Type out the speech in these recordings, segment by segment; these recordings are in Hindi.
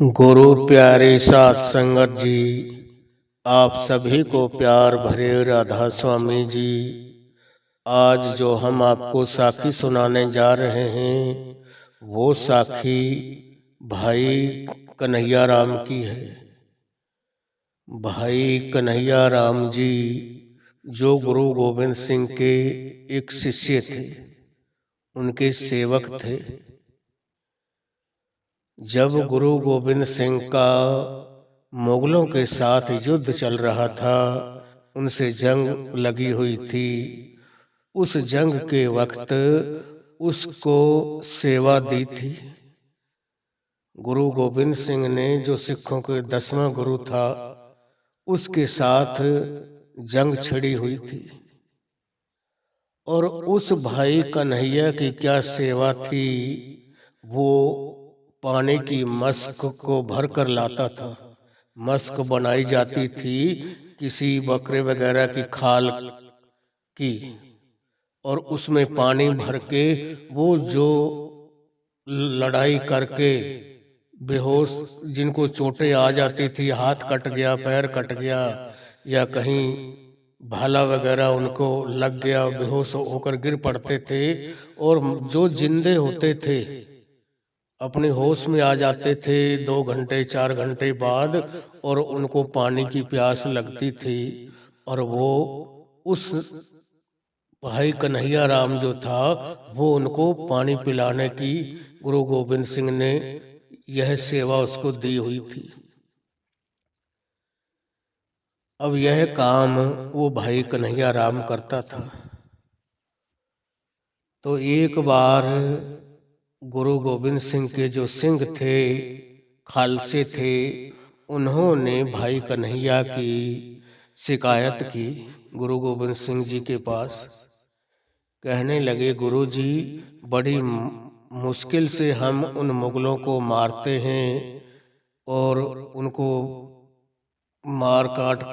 गुरु प्यारे साध संगत जी, आप सभी को प्यार भरे राधा स्वामी जी। आज जो हम आपको साखी सुनाने जा रहे हैं वो साखी भाई कन्हैया राम की है। भाई कन्हैया राम जी जो गुरु गोविंद सिंह के एक शिष्य थे, उनके सेवक थे। जब गुरु गोविंद सिंह का मुगलों के साथ युद्ध चल रहा था, उनसे जंग लगी हुई थी, उस जंग के वक्त उसको सेवा दी थी। गुरु गोविंद सिंह ने जो सिखों के 10वां गुरु था, उसके साथ जंग छिड़ी हुई थी और उस भाई कन्हैया की क्या सेवा थी। वो पानी की मस्क को भर कर लाता था। मस्क बनाई जाती थी किसी बकरे वगैरह की खाल की, और उसमें पानी भर के वो जो लड़ाई करके बेहोश, जिनको चोटें आ जाती थी, हाथ कट गया, पैर कट गया, या कहीं भाला वगैरह उनको लग गया, बेहोश होकर गिर पड़ते थे। और जो जिंदे होते थे अपने होश में आ जाते थे 2 घंटे 4 घंटे बाद, और उनको पानी की प्यास लगती थी, और वो उस भाई कन्हैया राम जो था वो उनको पानी पिलाने की गुरु गोविंद सिंह ने यह सेवा उसको दी हुई थी। अब यह काम वो भाई कन्हैया राम करता था। तो एक बार गुरु गोविंद सिंह के जो सिंह थे, खालसे थे, उन्होंने भाई कन्हैया की शिकायत की गुरु गोविंद सिंह जी के पास। कहने लगे, गुरु जी बड़ी मुश्किल से हम उन मुगलों को मारते हैं, और उनको मार काट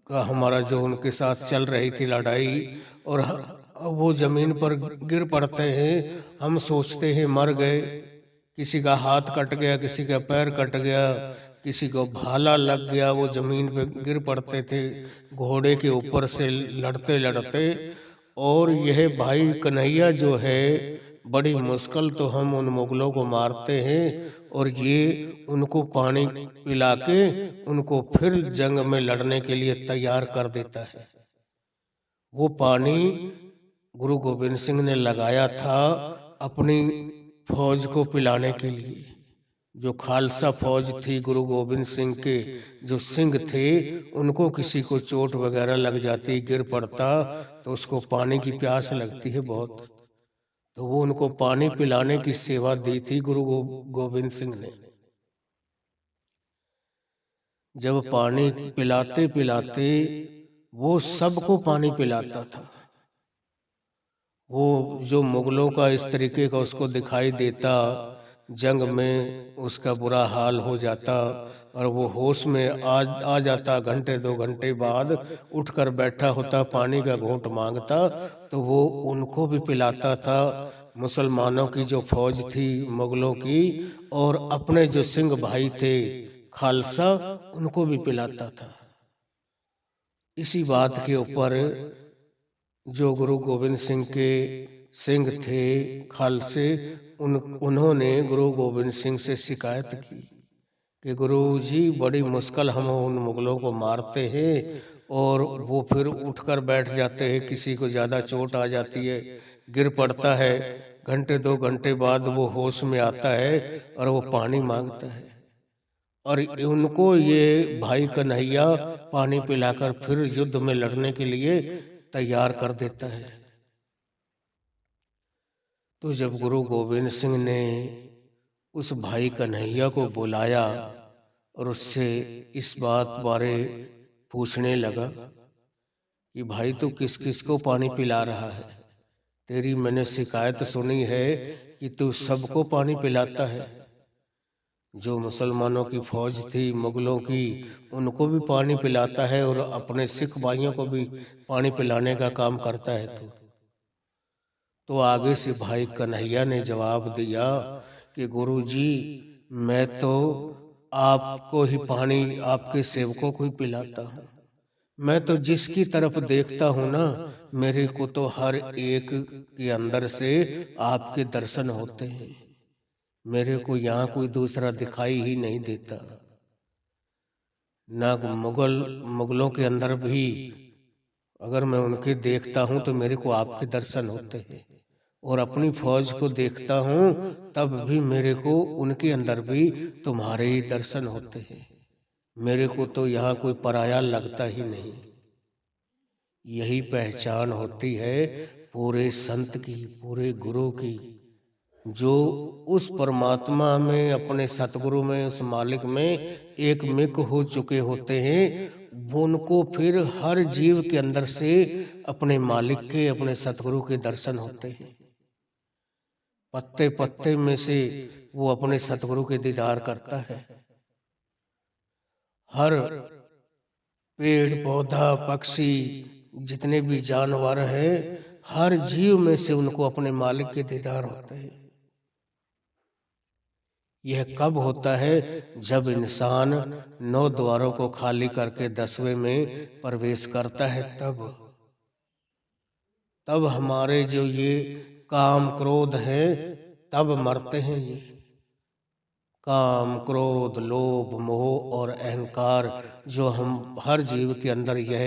का हमारा जो उनके साथ चल रही थी लड़ाई, और वो जमीन पर गिर पड़ते हैं, हम सोचते हैं मर गए, किसी का हाथ कट गया, किसी का पैर कट गया, किसी को भाला लग गया, वो जमीन पे गिर पड़ते थे घोड़े के ऊपर से लड़ते लड़ते। और यह भाई कन्हैया जो है, बड़ी मुश्किल तो हम उन मुगलों को मारते हैं, और ये उनको पानी पिला के उनको फिर जंग में लड़ने के लिए तैयार कर देता है। वो पानी गुरु गोविंद सिंह ने लगाया था अपनी फौज को पिलाने के लिए। जो खालसा फौज थी गुरु गोविंद सिंह के, जो सिंह थे, उनको किसी को चोट वगैरह लग जाती, गिर पड़ता, तो उसको पानी की प्यास लगती है बहुत, तो वो उनको पानी पिलाने की सेवा दी थी गुरु गोविंद सिंह ने। जब पानी पिलाते पिलाते वो सबको पानी पिलाता था, वो जो मुगलों का इस तरीके का उसको दिखाई देता, जंग में उसका बुरा हाल हो जाता, और वो होश में आ जाता, घंटे 2 घंटे बाद उठकर बैठा होता, पानी का घूंट मांगता, तो वो उनको भी पिलाता था। मुसलमानों की जो फौज थी मुगलों की, और अपने जो सिंह भाई थे खालसा, उनको भी पिलाता था। इसी बात के ऊपर जो गुरु गोविंद सिंह के सिंह थे खालसे, उन्होंने गुरु गोविंद सिंह से शिकायत की कि गुरु जी बड़ी मुश्किल हम उन मुगलों को मारते हैं, और वो फिर उठकर बैठ जाते हैं, किसी को ज़्यादा चोट आ जाती है, गिर पड़ता है, घंटे 2 घंटे बाद वो होश में आता है और वो पानी मांगता है, और उनको ये भाई कन्हैया पानी पिलाकर फिर युद्ध में लड़ने के लिए तैयार कर देता है। तो जब गुरु गोविंद सिंह ने उस भाई कन्हैया को बुलाया और उससे इस बात बारे पूछने लगा कि भाई तू किस किस को पानी पिला रहा है, तेरी मैंने शिकायत सुनी है कि तू सबको पानी पिलाता है। जो मुसलमानों की फौज थी मुगलों की, उनको भी पानी पिलाता है, और अपने सिख भाइयों को भी पानी पिलाने का काम करता है तू। तो आगे से भाई कन्हैया ने जवाब दिया कि गुरुजी मैं तो आपको ही पानी, आपके सेवकों को ही पिलाता हूँ। मैं तो जिसकी तरफ देखता हूँ ना, मेरे को तो हर एक के अंदर से आपके दर्शन होते हैं। मेरे को यहाँ कोई दूसरा दिखाई ही नहीं देता। ना मुगलों के अंदर भी अगर मैं उनके देखता हूँ तो मेरे को आपके दर्शन होते हैं, और अपनी फौज को देखता हूँ तब भी मेरे को उनके अंदर भी तुम्हारे ही दर्शन होते हैं। मेरे को तो यहाँ कोई पराया लगता ही नहीं। यही पहचान होती है पूरे संत की, पूरे गुरु की, जो उस परमात्मा में, अपने सतगुरु में, उस मालिक में एक मिक हो चुके होते हैं। वो उनको फिर हर जीव के अंदर से अपने मालिक के, अपने सतगुरु के दर्शन होते हैं। पत्ते पत्ते में से वो अपने सतगुरु के दीदार करता है। हर पेड़ पौधा पक्षी जितने भी जानवर हैं, हर जीव में से उनको अपने मालिक के दीदार होते हैं। यह कब होता है? जब इंसान 9 द्वारों को खाली करके 10वें में प्रवेश करता है। तब हमारे जो ये काम क्रोध है तब मरते हैं। ये काम क्रोध लोभ मोह और अहंकार जो हम हर जीव के अंदर यह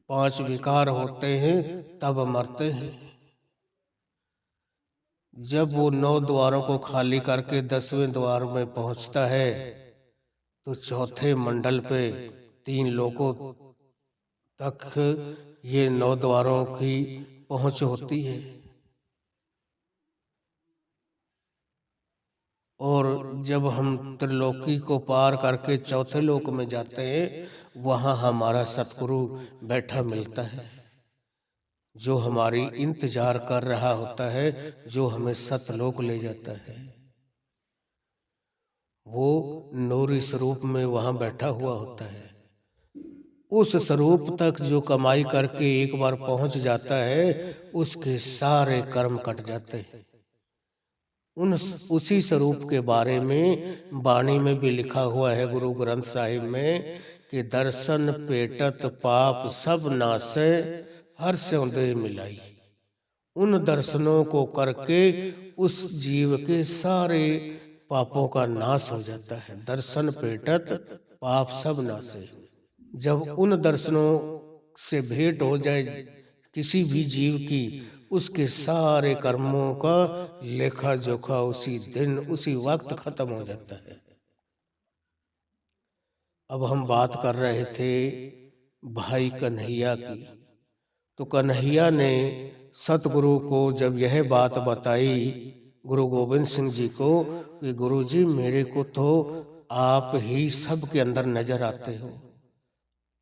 5 विकार होते हैं तब मरते हैं। जब वो 9 द्वारों को खाली करके 10वें द्वार में पहुंचता है तो चौथे मंडल पे 3 लोकों तक ये 9 द्वारों की पहुंच होती है। और जब हम त्रिलोकी को पार करके चौथे लोक में जाते हैं, वहां हमारा सतगुरु बैठा मिलता है, जो हमारी इंतजार कर रहा होता है, जो हमें सतलोक ले जाता है। वो नूरी स्वरूप में वहां बैठा हुआ होता है। उस स्वरूप तक जो कमाई करके एक बार पहुंच जाता है, उसके सारे कर्म कट जाते हैं। उसी स्वरूप के बारे में वाणी में भी लिखा हुआ है गुरु ग्रंथ साहिब में कि दर्शन पेटत पाप सब नासे हर सौंदे मिलाई। उन दर्शनों को करके उस जीव के सारे पापों का नाश हो जाता है। दर्शन पेटत पाप सब नासे। जब उन दर्शनों से भेंट हो जाए किसी भी जीव की, उसके सारे कर्मों का लेखा जोखा उसी दिन उसी वक्त खत्म हो जाता है। अब हम बात कर रहे थे भाई कन्हैया की। तो कन्हैया ने सतगुरु को जब यह बात बताई गुरु गोविंद सिंह जी को कि गुरु जी मेरे को तो आप ही सब के अंदर नजर आते हो,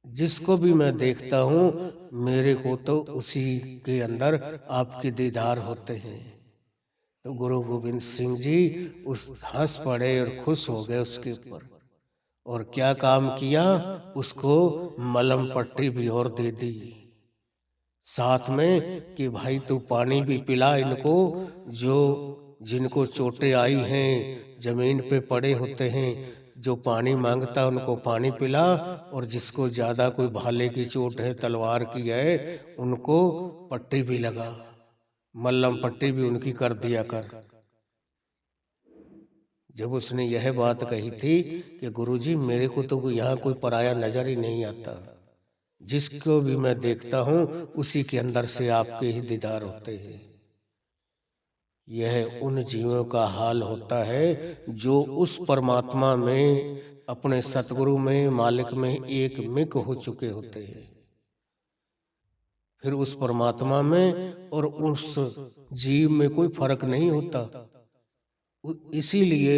जिसको भी मैं देखता हूँ मेरे को तो उसी के अंदर आपके दीदार होते हैं। तो गुरु गोविंद सिंह जी उस हंस पड़े और खुश हो गए उसके ऊपर, और क्या काम किया, उसको मलम पट्टी भी और दे दी साथ में कि भाई तू पानी भी पिला इनको, जो जिनको चोटें आई हैं जमीन पे पड़े होते हैं, जो पानी मांगता उनको पानी पिला, और जिसको ज्यादा कोई भाले की चोट है तलवार की है उनको पट्टी भी लगा, मल्लम पट्टी भी उनकी कर दिया कर। जब उसने यह बात कही थी कि गुरुजी मेरे को तो यहाँ कोई पराया नजर ही नहीं आता, जिसको भी मैं देखता हूँ उसी के अंदर से आपके ही दीदार होते हैं। यह उन जीवों का हाल होता है जो उस परमात्मा में, अपने सतगुरु में, मालिक में एक मिक हो चुके होते हैं। फिर उस परमात्मा में और उस जीव में कोई फर्क नहीं होता। इसीलिए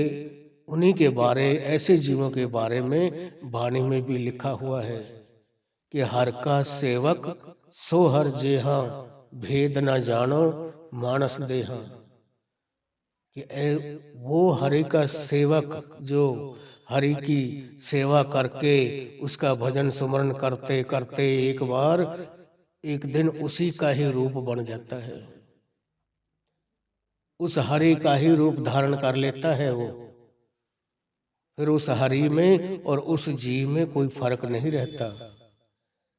उन्हीं के बारे, ऐसे जीवों के बारे में वाणी में भी लिखा हुआ है कि हर का सेवक सो हर जेहा, भेद न जानो मानस देहा। कि वो हरि का सेवक जो हरि की सेवा करके उसका भजन सुमरण करते करते एक बार एक दिन उसी का ही रूप बन जाता है, उस हरि का ही रूप धारण कर लेता है वो। फिर उस हरि में और उस जी में कोई फर्क नहीं रहता।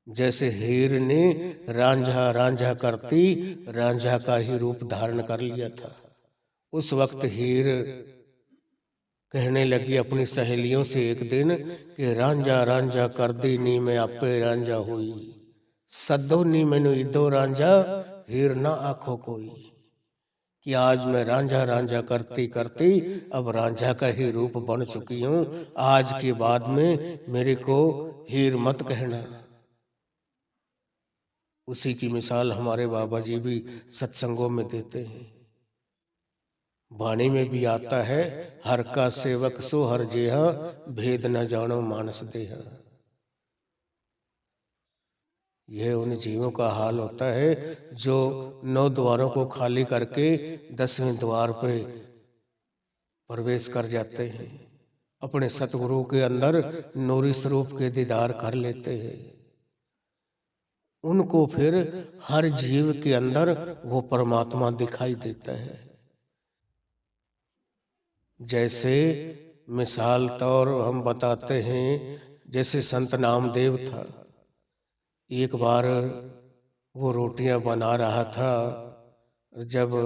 जैसे हीर ने रांझा रांझा करती रांझा का ही रूप धारण कर लिया था। उस वक्त हीर कहने लगी अपनी सहेलियों से एक दिन कि रांझा रांझा कर दी नी मैं आपे रांझा हुई, सद्दो नी मैनू इदो रांझा हीर ना आखो कोई। कि आज मैं रांझा रांझा करती करती अब रांझा का ही रूप बन चुकी हूँ। आज के बाद में मेरे को हीर मत कहना। उसी की मिसाल हमारे बाबा जी भी सत्संगों में देते हैं। वाणी में भी आता है, हर का सेवक सो हर जेहा, भेद न जानो मानस देहा। यह उन जीवों का हाल होता है जो 9 द्वारों को खाली करके 10वें द्वार पे प्रवेश कर जाते हैं, अपने सतगुरु के अंदर नूरी स्वरूप के दीदार कर लेते हैं। उनको फिर हर जीव के अंदर वो परमात्मा दिखाई देता है। जैसे मिसाल तौर हम बताते हैं, जैसे संत नामदेव था। एक बार वो रोटियां बना रहा था, जब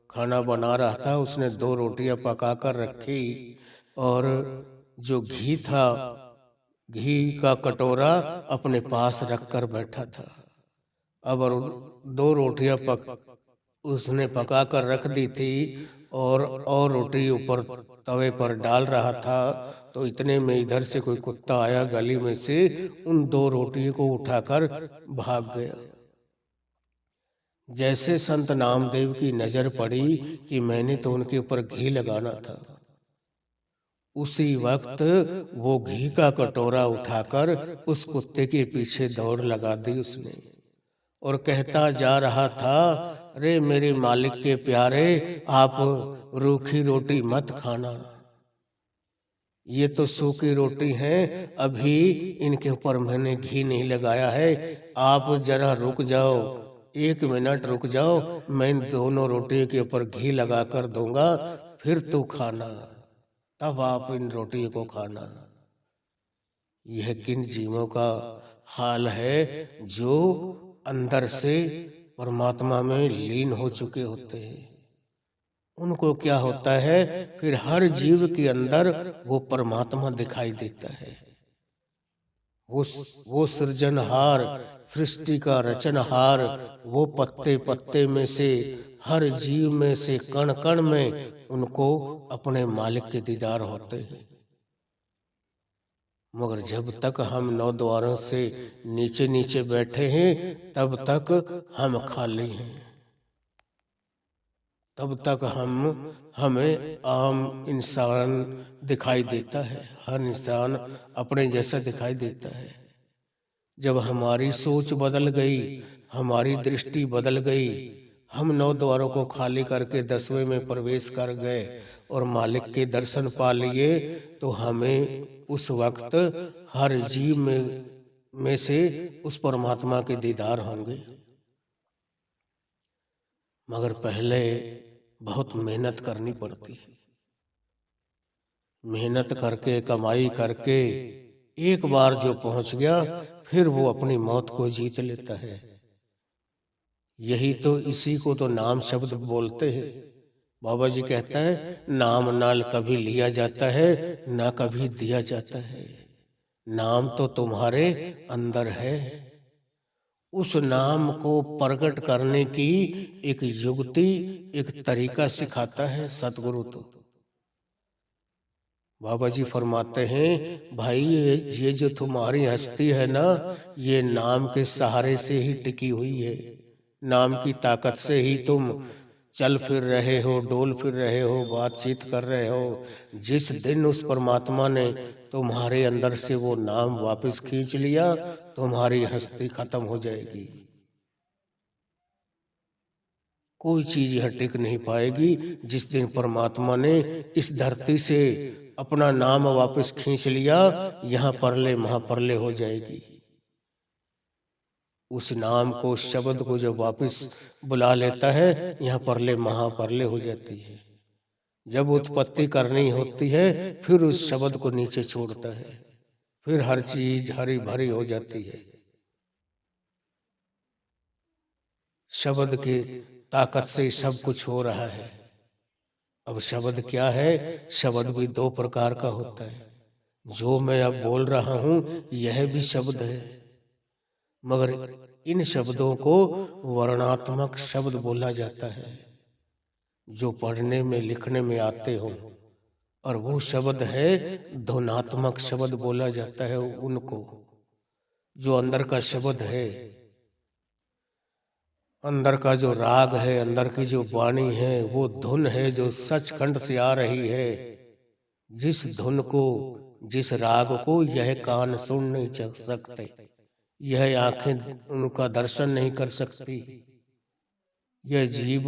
खाना बना रहा था उसने 2 रोटियां पका कर रखी और जो घी था, घी का कटोरा अपने पास रखकर बैठा था। अब 2 रोटियां उसने पका कर रख दी थी और रोटी ऊपर तवे पर डाल रहा था, तो इतने में इधर से कोई कुत्ता आया गली में से, उन 2 रोटियों को उठाकर भाग गया। जैसे संत नामदेव की नजर पड़ी कि मैंने तो उनके ऊपर घी लगाना था, उसी वक्त वो घी का कटोरा उठाकर उस कुत्ते के पीछे दौड़ लगा दी उसने, और कहता जा रहा था, अरे मेरे मालिक के प्यारे, आप रूखी रोटी मत खाना, ये तो सूखी रोटी है, अभी इनके ऊपर मैंने घी नहीं लगाया है, आप जरा रुक जाओ, 1 मिनट रुक जाओ, मैं इन दोनों रोटियों के ऊपर घी लगा कर दूंगा, फिर तू खाना, तब आप इन रोटियों को खाना। यह किन जीवों का हाल है जो अंदर से परमात्मा में लीन हो चुके होते हैं। उनको क्या होता है, फिर हर जीव के अंदर वो परमात्मा दिखाई देता है। वो सृजनहार, सृष्टि का रचनहार, वो पत्ते पत्ते में से, हर जीव में से, कण कण में उनको अपने मालिक के दीदार होते हैं। मगर जब तक हम 9 द्वारों से नीचे नीचे बैठे हैं, तब तक हम खाली हैं, तब तक हमें आम इंसान दिखाई देता है, हर इंसान अपने जैसा दिखाई देता है। जब हमारी सोच बदल गई, हमारी दृष्टि बदल गई, हम 9 द्वारों को खाली करके 10वें में प्रवेश कर गए और मालिक के दर्शन पा लिए, तो हमें उस वक्त हर जीव में से उस परमात्मा के दीदार होंगे। मगर पहले बहुत मेहनत करनी पड़ती है। मेहनत करके, कमाई करके एक बार जो पहुंच गया, फिर वो अपनी मौत को जीत लेता है। यही तो, इसी को तो नाम शब्द बोलते हैं। बाबा जी कहता है, नाम नाल कभी लिया जाता है, ना कभी दिया जाता है। नाम तो तुम्हारे अंदर है। उस नाम को प्रकट करने की एक युक्ति, एक तरीका सिखाता है सतगुरु। तो बाबा जी फरमाते हैं, भाई ये जो तुम्हारी हस्ती है ना, ये नाम के सहारे से ही टिकी हुई है। नाम की ताकत से ही तुम चल फिर रहे हो, डोल फिर रहे हो, बातचीत कर रहे हो। जिस दिन उस परमात्मा ने तुम्हारे अंदर से वो नाम वापस खींच लिया, तुम्हारी हस्ती खत्म हो जाएगी। कोई चीज यह टिक नहीं पाएगी। जिस दिन परमात्मा ने इस धरती से अपना नाम वापस खींच लिया, यहाँ परले महापरले हो जाएगी। उस नाम को, शब्द को जब वापस बुला लेता है, यहाँ परले महापरले हो जाती है। जब उत्पत्ति करनी होती है फिर उस शब्द को नीचे छोड़ता है, फिर हर चीज हरी भरी हो जाती है। शब्द की ताकत से सब कुछ हो रहा है। अब शब्द क्या है? शब्द भी दो प्रकार का होता है। जो मैं अब बोल रहा हूं यह भी शब्द है, मगर इन शब्दों को वर्णात्मक शब्द बोला जाता है, जो पढ़ने में लिखने में आते हो। और वो शब्द है ध्वनात्मक शब्द बोला जाता है उनको, जो अंदर का शब्द है, अंदर का जो राग है, अंदर की जो वाणी है, वो धुन है जो सचखंड से आ रही है। जिस धुन को, जिस राग को यह कान सुन नहीं सकते, यह आंखें उनका दर्शन नहीं कर सकती, यह जीभ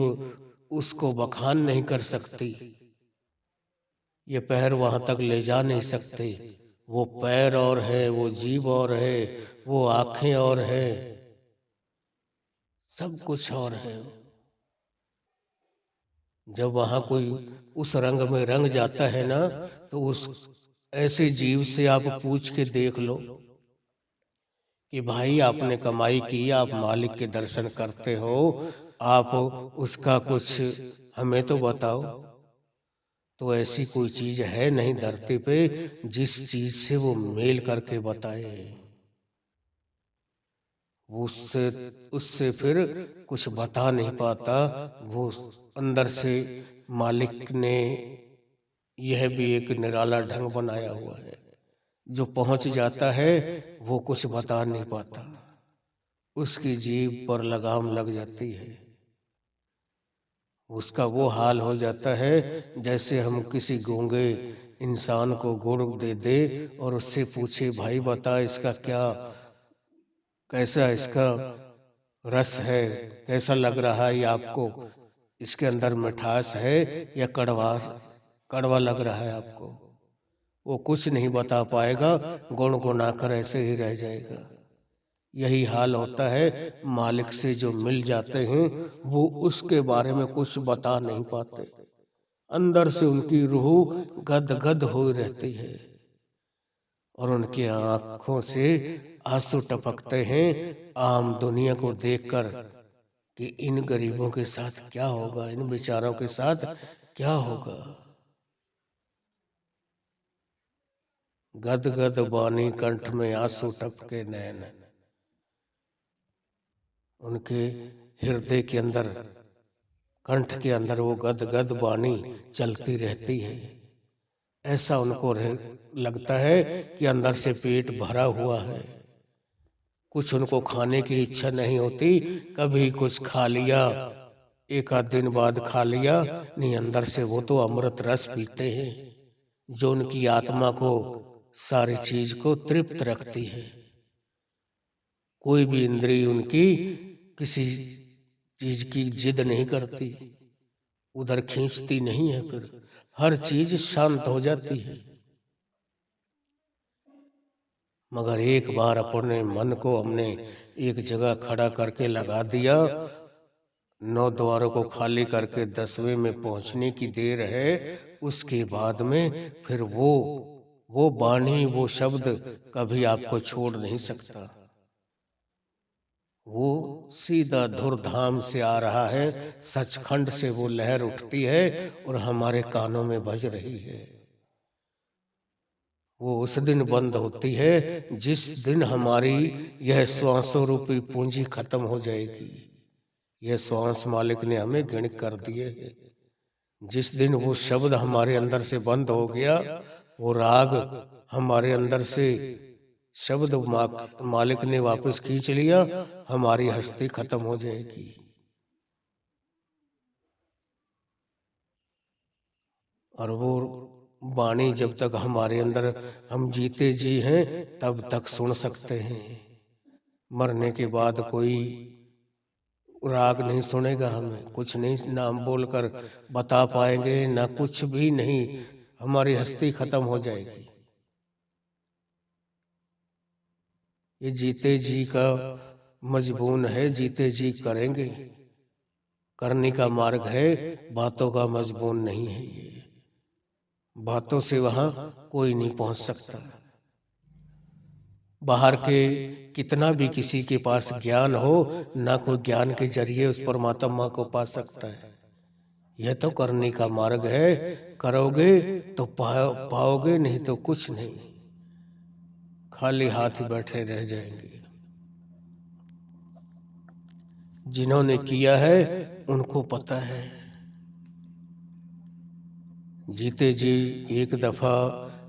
उसको बखान नहीं कर सकती, ये पैर वहां तक ले जा नहीं सकते। वो पैर और है, वो जीभ और है, वो आंखें और है, सब कुछ और है। जब वहां कोई उस रंग में रंग जाता है ना, तो उस ऐसे जीव से आप पूछ के देख लो कि भाई आपने कमाई की, आप मालिक के दर्शन करते हो, आप उसका कुछ हमें तो बताओ। तो ऐसी कोई चीज है नहीं धरती पे जिस चीज से वो मेल करके बताए। उससे उससे फिर कुछ बता नहीं पाता। वो अंदर से मालिक ने यह भी एक निराला ढंग बनाया हुआ है, जो पहुंच जाता है वो कुछ बता नहीं पाता, उसकी जीभ पर लगाम लग जाती है। उसका वो हाल हो जाता है जैसे हम किसी गूंगे इंसान को गुड़ दे दे और उससे पूछे, भाई बता इसका क्या, कैसा इसका रस है, कैसा लग रहा है ये आपको, इसके अंदर मिठास है या कड़वा कड़वा लग रहा है आपको। वो कुछ नहीं बता पाएगा, गुण गुनाकर ऐसे ही रह जाएगा। यही हाल होता है मालिक से जो मिल जाते हैं, वो उसके बारे में कुछ बता नहीं पाते। अंदर से उनकी रूह गद गद हो रहती है और उनकी आंखों से आंसू टपकते हैं आम दुनिया को देखकर कि इन गरीबों के साथ क्या होगा, इन बेचारों के साथ क्या होगा। गद गद बानी कंठ में आंसू टपके नैन, उनके हृदय के अंदर, कंठ के अंदर वो गद गद बानी चलती रहती है। ऐसा उनको लगता है कि अंदर से पेट भरा हुआ है, कुछ उनको खाने की इच्छा नहीं होती। कभी कुछ खा लिया, एक आध दिन बाद खा लिया, नहीं अंदर से वो तो अमृत रस पीते हैं, जो उनकी आत्मा को, सारी चीज को तृप्त रखती है। कोई भी इंद्रिय उनकी किसी चीज की जिद नहीं करती, उधर खींचती नहीं है, फिर हर चीज शांत हो जाती है। मगर एक बार अपने मन को हमने एक जगह खड़ा करके लगा दिया, 9 द्वारों को खाली करके 10वें में पहुंचने की देर है, उसके बाद में फिर वो वाणी, वो शब्द कभी आपको छोड़ नहीं सकता। वो सीधा धुरधाम से आ रहा है, सचखंड से वो लहर उठती है और हमारे कानों में बज रही है। वो उस दिन बंद होती है जिस दिन हमारी यह श्वासों रूपी पूंजी खत्म हो जाएगी। यह श्वास मालिक ने हमें गणित कर दिए है। जिस दिन वो शब्द हमारे अंदर से बंद हो गया, वो राग हमारे अंदर से शब्द मालिक ने वापस खींच लिया, हमारी हस्ती खत्म हो जाएगी। और वो वाणी जब तक हमारे अंदर हम जीते जी हैं तब तक सुन सकते हैं। मरने के बाद कोई राग नहीं सुनेगा, हमें कुछ नहीं नाम बोलकर बता पाएंगे, ना कुछ भी नहीं, हमारी हस्ती खत्म हो जाएगी। ये जीते जी का मजबून है, जीते जी करेंगे, करने का मार्ग है, बातों का मजबून नहीं है ये। बातों से वहां कोई नहीं पहुंच सकता। बाहर के कितना भी किसी के पास ज्ञान हो, ना कोई ज्ञान के जरिए उस परमात्मा को पा सकता है। यह तो करने का मार्ग है, करोगे तो पाओगे, नहीं तो कुछ नहीं, खाली हाथ बैठे रह जाएंगे। जिन्होंने किया है उनको पता है। जीते जी एक दफा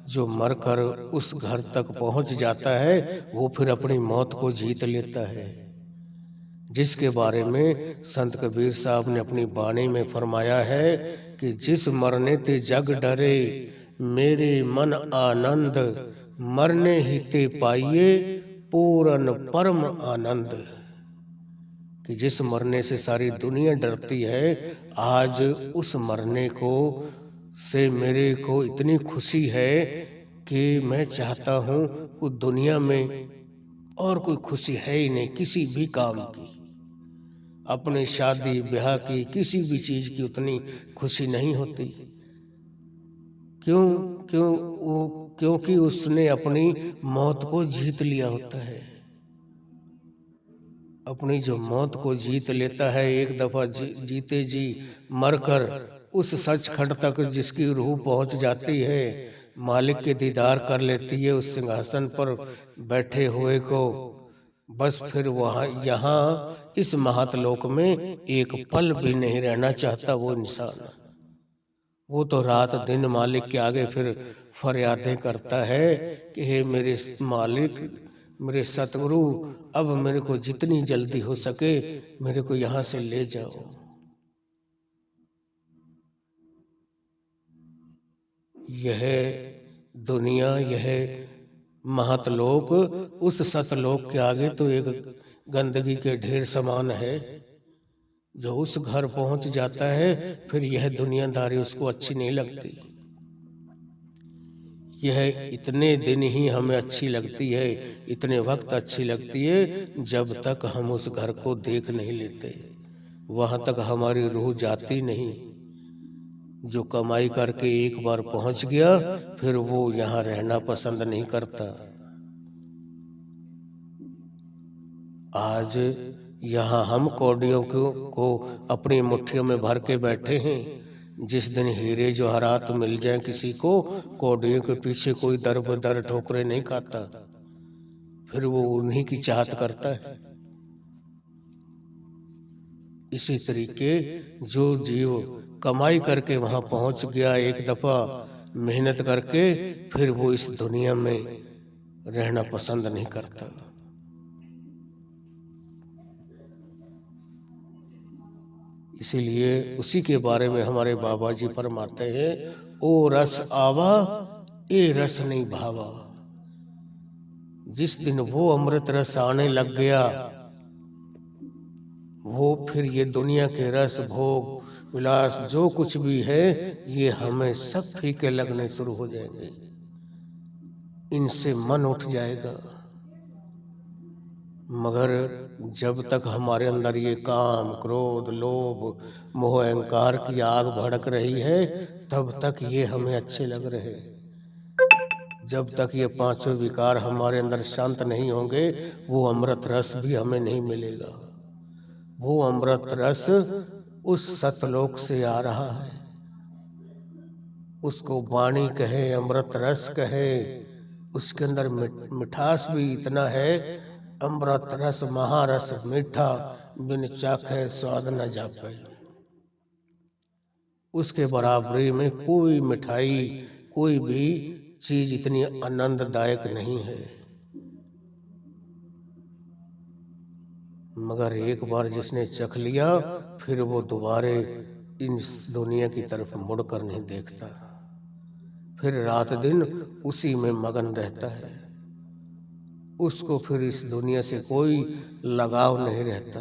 जो मरकर उस घर तक पहुंच जाता है, वो फिर अपनी मौत को जीत लेता है, जिसके बारे में संत कबीर साहब ने अपनी वाणी में फरमाया है कि जिस मरने ते जग डरे, मेरे मन आनंद, मरने ही ते पाइए पूरन परम आनंद। कि जिस मरने से सारी दुनिया डरती है, आज उस मरने को से मेरे को इतनी खुशी है कि मैं चाहता हूँ कि दुनिया में और कोई खुशी है ही नहीं किसी भी काम की। अपने शादी ब्याह की किसी भी चीज की उतनी खुशी नहीं होती। क्यों? क्योंकि उसने अपनी मौत को जीत लिया होता है। अपनी जो मौत को जीत लेता है, एक दफा जीते जी मरकर उस सचखंड तक जिसकी रूह पहुंच जाती है, मालिक के दीदार कर लेती है उस सिंहासन पर बैठे हुए को, बस फिर वहां यहाँ इस महतलोक में एक पल भी नहीं रहना चाहता वो इंसान। वो तो रात दिन मालिक के आगे फिर फरियादें करता है कि हे मेरे मालिक, मेरे सतगुरु, अब मेरे को जितनी जल्दी हो सके मेरे को यहाँ से ले जाओ। यह दुनिया, यह महतलोक उस सतलोक के आगे तो एक गंदगी के ढेर समान है। जो उस घर पहुंच जाता है फिर यह दुनियादारी उसको अच्छी नहीं लगती। यह इतने दिन ही हमें अच्छी लगती है, इतने वक्त अच्छी लगती है जब तक हम उस घर को देख नहीं लेते, वहां तक हमारी रूह जाती नहीं। जो कमाई करके एक बार पहुंच गया फिर वो यहाँ रहना पसंद नहीं करता। आज यहाँ हम कौड़ियों को अपनी मुट्ठियों में भर के बैठे हैं। जिस दिन हीरे जवाहरात मिल जाए किसी को, कौड़ियों के पीछे कोई दर बदर ठोकरे नहीं खाता, फिर वो उन्हीं की चाहत करता है। इसी तरीके जो जीव कमाई करके वहां पहुंच गया एक दफा मेहनत करके, फिर वो इस दुनिया में रहना पसंद नहीं करता। इसीलिए उसी के बारे में हमारे बाबा जी फरमाते हैं, ओ रस आवा ए रस नहीं भावा। जिस दिन वो अमृत रस आने लग गया, वो फिर ये दुनिया के रस भोग विलास जो कुछ भी है ये हमें सब फीके लगने शुरू हो जाएंगे, इनसे मन उठ जाएगा। मगर जब तक हमारे अंदर ये काम क्रोध लोभ मोह अहंकार की आग भड़क रही है, तब तक ये हमें अच्छे लग रहे। जब तक ये पांचों विकार हमारे अंदर शांत नहीं होंगे, वो अमृत रस भी हमें नहीं मिलेगा। वो अमृत रस उस सतलोक से आ रहा है, उसको वाणी कहे अमृत रस कहे, उसके अंदर मिठास भी इतना है। अमृत रस महारस मीठा, बिन चाखे स्वाद न जापे। उसके बराबरी में कोई मिठाई कोई भी चीज इतनी आनंददायक नहीं है। मगर एक बार जिसने चख लिया फिर वो दोबारे इन दुनिया की तरफ मुड़कर नहीं देखता, फिर रात दिन उसी में मगन रहता है। उसको फिर इस दुनिया से कोई लगाव नहीं रहता।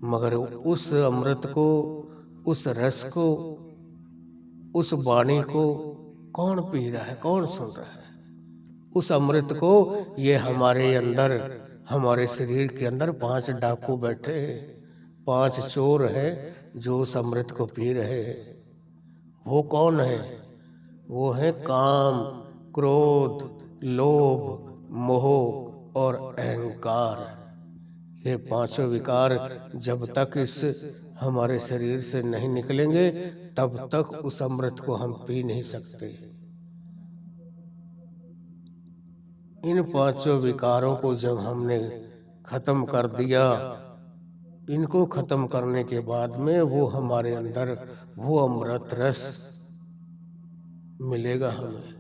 मगर उस अमृत को, उस रस को, उस वाणी को कौन पी रहा है, कौन सुन रहा है? उस अमृत को ये हमारे अंदर, हमारे शरीर के अंदर 5 डाकू बैठे हैं, 5 चोर हैं जो उस अमृत को पी रहे हैं। वो कौन है? वो है काम, क्रोध, लोभ, मोह और अहंकार। ये 5 विकार जब तक इस हमारे शरीर से नहीं निकलेंगे तब तक उस अमृत को हम पी नहीं सकते। इन 5 विकारों को जब हमने खत्म कर दिया, इनको खत्म करने के बाद में वो हमारे अंदर वो अमृत रस मिलेगा हमें,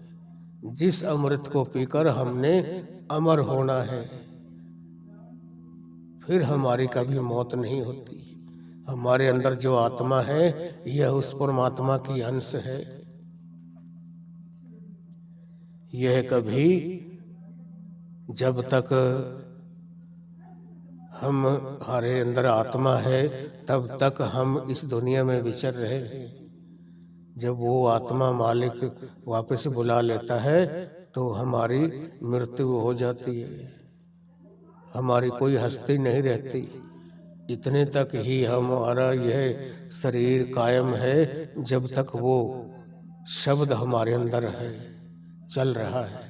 जिस अमृत को पीकर हमने अमर होना है। फिर हमारी कभी मौत नहीं होती। हमारे अंदर जो आत्मा है यह उस परमात्मा की अंश है। यह कभी जब तक हमारे अंदर आत्मा है तब तक हम इस दुनिया में विचर रहे हैं। जब वो आत्मा मालिक वापस बुला लेता है तो हमारी मृत्यु हो जाती है, हमारी कोई हस्ती नहीं रहती। इतने तक ही हमारा यह शरीर कायम है जब तक वो शब्द हमारे अंदर है, चल रहा है।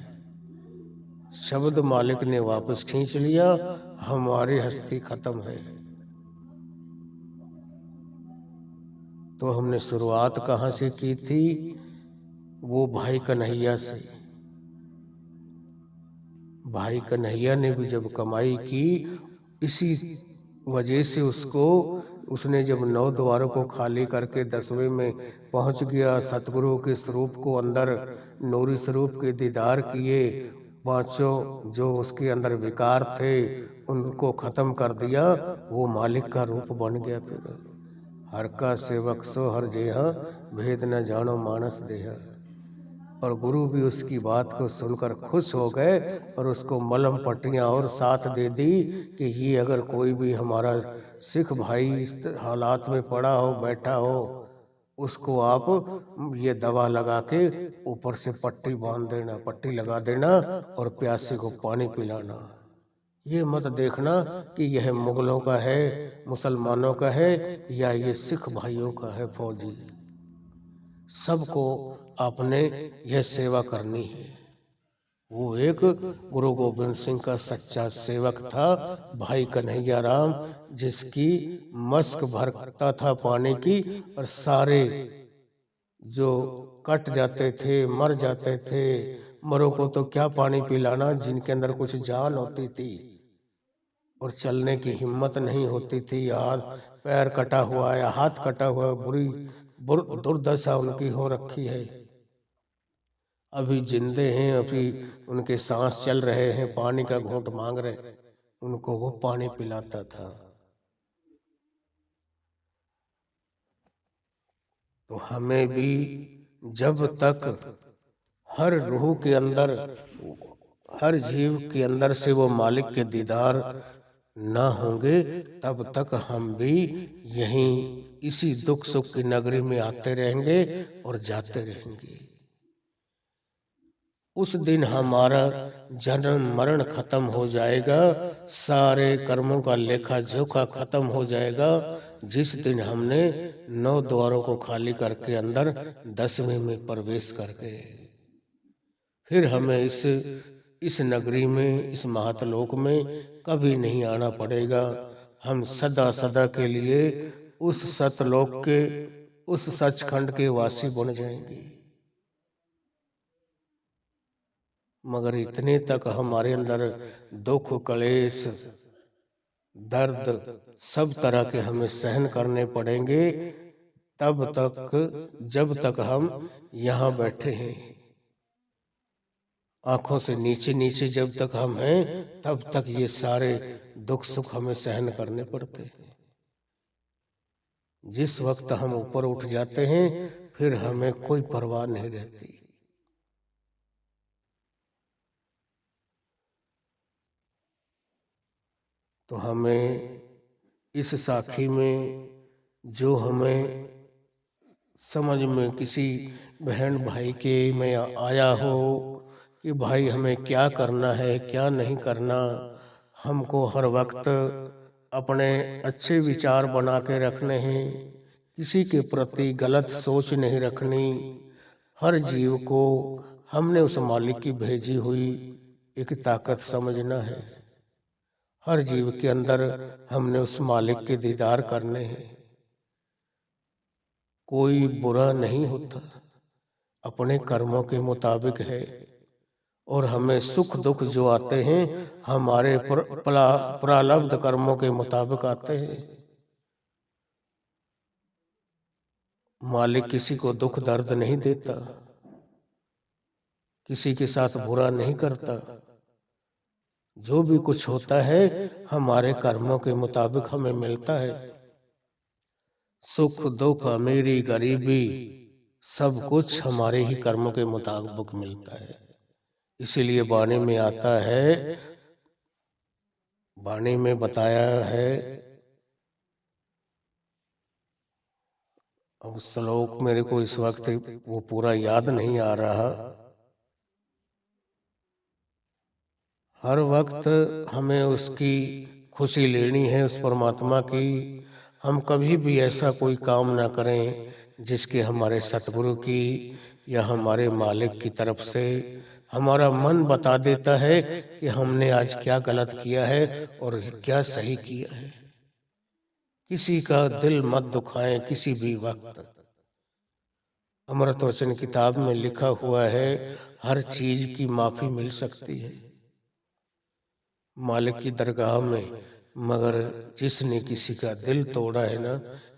शब्द मालिक ने वापस खींच लिया, हमारी हस्ती खत्म है। तो हमने शुरुआत कहाँ से की थी? वो भाई कन्हैया से। भाई कन्हैया ने भी जब कमाई की, इसी वजह से उसने जब 9 द्वारों को खाली करके 10वें में पहुंच गया, सतगुरु के स्वरूप को अंदर नूरी स्वरूप के दीदार किए, 5 जो उसके अंदर विकार थे उनको खत्म कर दिया, वो मालिक का रूप बन गया। फिर हर का सेवक सो हर जेहा, भेद न जानो मानस देहा। और गुरु भी उसकी बात को सुनकर खुश हो गए और उसको मलम पट्टियाँ और साथ दे दी कि ये अगर कोई भी हमारा सिख भाई इस हालात में पड़ा हो, बैठा हो, उसको आप ये दवा लगा के ऊपर से पट्टी बांध देना, पट्टी लगा देना और प्यासे को पानी पिलाना। ये मत देखना कि यह मुगलों का है, मुसलमानों का है या ये सिख भाइयों का है। फौजी सबको आपने यह सेवा करनी है। वो एक गुरु गोविंद सिंह का सच्चा सेवक था, भाई कन्हैया राम, जिसकी मस्क भरता था पानी की, और सारे जो कट जाते थे, मर जाते थे, मरों को तो क्या पानी पिलाना, जिनके अंदर कुछ जान होती थी और चलने की हिम्मत नहीं होती थी, या पैर कटा हुआ या हाथ कटा हुआ, बुरी दुर्दशा उनकी हो रखी है, अभी जिंदे हैं, अभी उनके सांस चल रहे हैं, पानी का घूंट मांग रहे, उनको वो पानी पिलाता था। तो हमें भी जब तक हर रूह के अंदर, हर जीव के अंदर से वो मालिक के दीदार ना होंगे, तब तक हम भी यहीं इसी दुख सुख की नगरी में आते रहेंगे और जाते रहेंगे। उस दिन हमारा जन्म मरण खत्म हो जाएगा, सारे कर्मों का लेखा जोखा खत्म हो जाएगा। जिस दिन हमने 9 द्वारों को खाली करके अंदर 10वें में प्रवेश करके, फिर हमें इस नगरी में, इस महतलोक में कभी नहीं आना पड़ेगा। हम सदा सदा के लिए उस सतलोक के, उस सचखंड के वासी बन जाएंगे। मगर इतने तक हमारे अंदर दुख, क्लेश, दर्द सब तरह के हमें सहन करने पड़ेंगे, तब तक जब तक हम यहाँ बैठे हैं। आंखों से नीचे नीचे जब तक हम हैं तब तक ये सारे दुख सुख हमें सहन करने पड़ते हैं। जिस वक्त हम ऊपर उठ जाते हैं फिर हमें कोई परवाह नहीं रहती। तो हमें इस साखी में जो हमें समझ में किसी बहन भाई के में आया हो कि भाई हमें क्या करना है क्या नहीं करना, हमको हर वक्त अपने अच्छे विचार बना के रखने हैं, किसी के प्रति गलत सोच नहीं रखनी। हर जीव को हमने उस मालिक की भेजी हुई एक ताकत समझना है। हर जीव के अंदर हमने उस मालिक के दीदार करने हैं। कोई बुरा नहीं होता, अपने कर्मों के मुताबिक है। और हमें सुख दुख जो आते हैं हमारे प्रारब्ध कर्मों के मुताबिक आते हैं। मालिक किसी को दुख दर्द नहीं देता, किसी के साथ बुरा नहीं करता। जो भी कुछ होता है हमारे कर्मों के मुताबिक हमें मिलता है। सुख दुख अमीरी गरीबी सब कुछ हमारे ही कर्मों के मुताबिक मिलता है। इसीलिए वाणी में आता है, वाणी में बताया है। अब श्लोक मेरे को इस वक्त वो पूरा याद नहीं आ रहा। हर वक्त हमें उसकी खुशी लेनी है, उस परमात्मा की। हम कभी भी ऐसा कोई काम ना करें जिसके हमारे सतगुरु की या हमारे मालिक की तरफ से हमारा मन बता देता है कि हमने आज क्या गलत किया है और क्या सही किया है। किसी का दिल मत दुखाएं किसी भी वक्त। अमृत वचन किताब में लिखा हुआ है, हर चीज की माफी मिल सकती है मालिक की दरगाह में, मगर जिसने किसी का दिल तोड़ा है ना,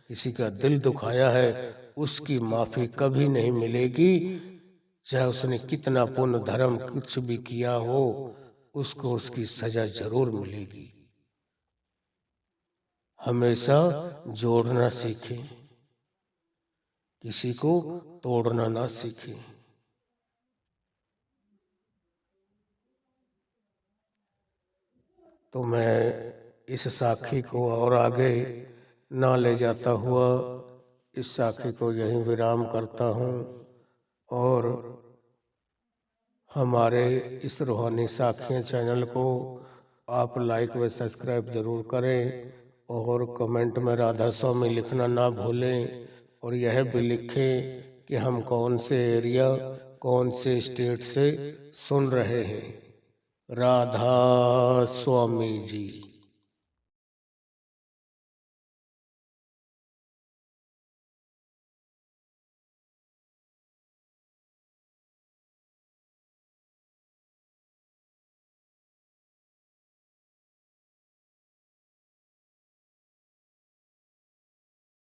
किसी का दिल दुखाया है, उसकी माफी कभी नहीं मिलेगी। चाहे उसने कितना पुण्य धर्म कुछ भी किया हो, उसको उसकी सजा जरूर मिलेगी। हमेशा जोड़ना सीखें, किसी को तोड़ना ना सीखें। तो मैं इस साखी को और आगे ना ले जाता हुआ इस साखी को यहीं विराम करता हूँ। और हमारे इस रूहानी साखियाँ चैनल को आप लाइक व सब्सक्राइब जरूर करें और कमेंट में राधा स्वामी लिखना ना भूलें। और यह भी लिखें कि हम कौन से एरिया कौन से स्टेट से सुन रहे हैं। राधा स्वामी जी।